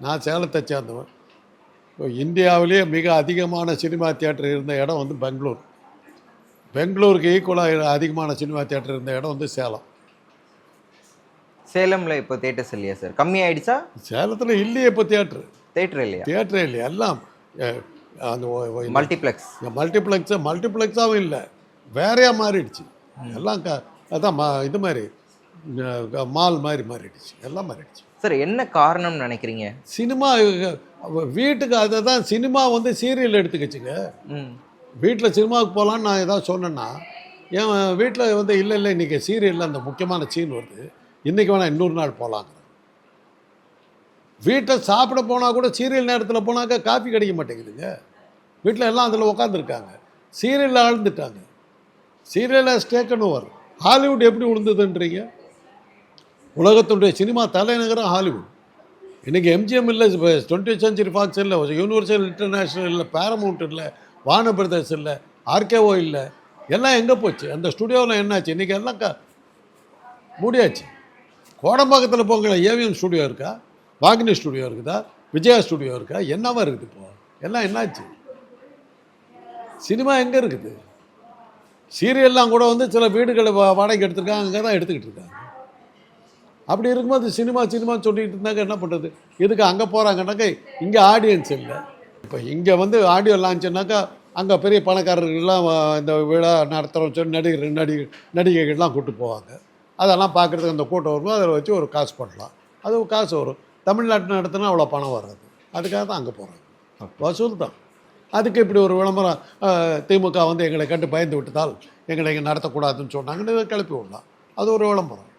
நான் சேலத்தை சேர்ந்தவன். இப்போ இந்தியாவிலேயே மிக அதிகமான சினிமா தியேட்டர் இருந்த இடம் வந்து பெங்களூர். பெங்களூருக்கு ஈக்குவலாக அதிகமான சினிமா தியேட்டர் இருந்த இடம் வந்து சேலம். சேலம்ல இப்போ தியேட்டர்ஸ் இல்லையா சார்? கம்மி ஆயிடுச்சா? சேலத்தில் இல்லையே இப்போ தியேட்டர் இல்லையா? தியேட்டரே இல்லையா, எல்லாம் அந்த மல்டிப்ளெக்ஸ். மல்டிப்ளெக்ஸாகவும் இல்லை, வேறையாக மாறிடுச்சு எல்லாம். அதான் இது மாதிரி மால் மாதிரி மாறிடுச்சு, எல்லாம் மாறிடுச்சு. சார் என்ன காரணம் நினைக்கிறீங்க? சினிமா வீட்டுக்கு அதை தான் சினிமா வந்து சீரியல் எடுத்துக்கிச்சுங்க. வீட்டில் சினிமாவுக்கு போகலான்னு நான் ஏதாவது சொன்னேன்னா என் வீட்டில் வந்து இல்லை இன்றைக்கி சீரியலில் அந்த முக்கியமான சீன் வருது, இன்றைக்கி வேணால் இன்னொரு நாள் போகலாங்க. வீட்டில் சாப்பிட போனால் கூட சீரியல் நேரத்தில் போனாக்கா காஃபி கிடைக்க மாட்டேங்குதுங்க. வீட்டில் எல்லாம் அதில் உட்காந்துருக்காங்க, சீரியலில் ஆழ்ந்துட்டாங்க. சீரியலில் ஸ்டேக்கன் ஓவர். ஹாலிவுட் எப்படி விழுந்ததுன்றீங்க? உலகத்துடைய சினிமா தலைநகரம் ஹாலிவுட். இன்றைக்கி எம்ஜிஎம் இல்லை, 20th Century Fox இல்லை, யூனிவர்சல் இன்டர்நேஷ்னல் இல்லை, பேரமவுண்ட் இல்லை, வார்னர் பிரதர்ஸ் இல்லை, ஆர்கேஓ இல்லை, எல்லாம் எங்கே போச்சு? அந்த ஸ்டுடியோவில் என்னாச்சு? இன்றைக்கி எல்லாம் மூடியாச்சு. கோடம்பாக்கத்தில் போங்களேன், ஏவிஎம் ஸ்டுடியோ இருக்கா, வாகினி ஸ்டுடியோ இருக்குதா, விஜயா ஸ்டுடியோ இருக்கா, என்னவா இருக்குது இப்போ? எல்லாம் என்னாச்சு? சினிமா எங்கே இருக்குது? சீரியல்லாம் கூட வந்து சில வீடுகளை வாடகை எடுத்துருக்காங்க, அங்கே தான் எடுத்துக்கிட்டு இருக்காங்க. அப்படி இருக்கும்போது சினிமான்னு சொல்லிட்டு இருந்தாங்க, என்ன பண்ணுறது? இதுக்கு அங்கே போகிறாங்கன்னாக்கா இங்கே ஆடியன்ஸ் இல்லை. இப்போ இங்கே வந்து ஆடியோ லான்ச்சுனாக்கா அங்கே பெரிய பணக்காரர்கள்லாம் இந்த விழா நடத்துகிறோம் சொல்லி நடிகைகள்லாம் கூப்பிட்டு போவாங்க. அதெல்லாம் பார்க்குறதுக்கு அந்த கூட்டம் வரும், அதில் வச்சு ஒரு காசு பண்ணலாம், அது காசு வரும். தமிழ்நாட்டில் நடத்தினா அவ்வளோ பணம் வராது, அதுக்காக தான் அங்கே போகிறாங்க, வசூல் தான். அதுக்கு இப்படி ஒரு விளம்பரம் திமுக வந்து எங்களை கண்டு பயந்து விட்டதால் எங்களை இங்கே நடத்தக்கூடாதுன்னு சொன்னாங்கன்னு கிளப்பி விடலாம், அது ஒரு விளம்பரம்.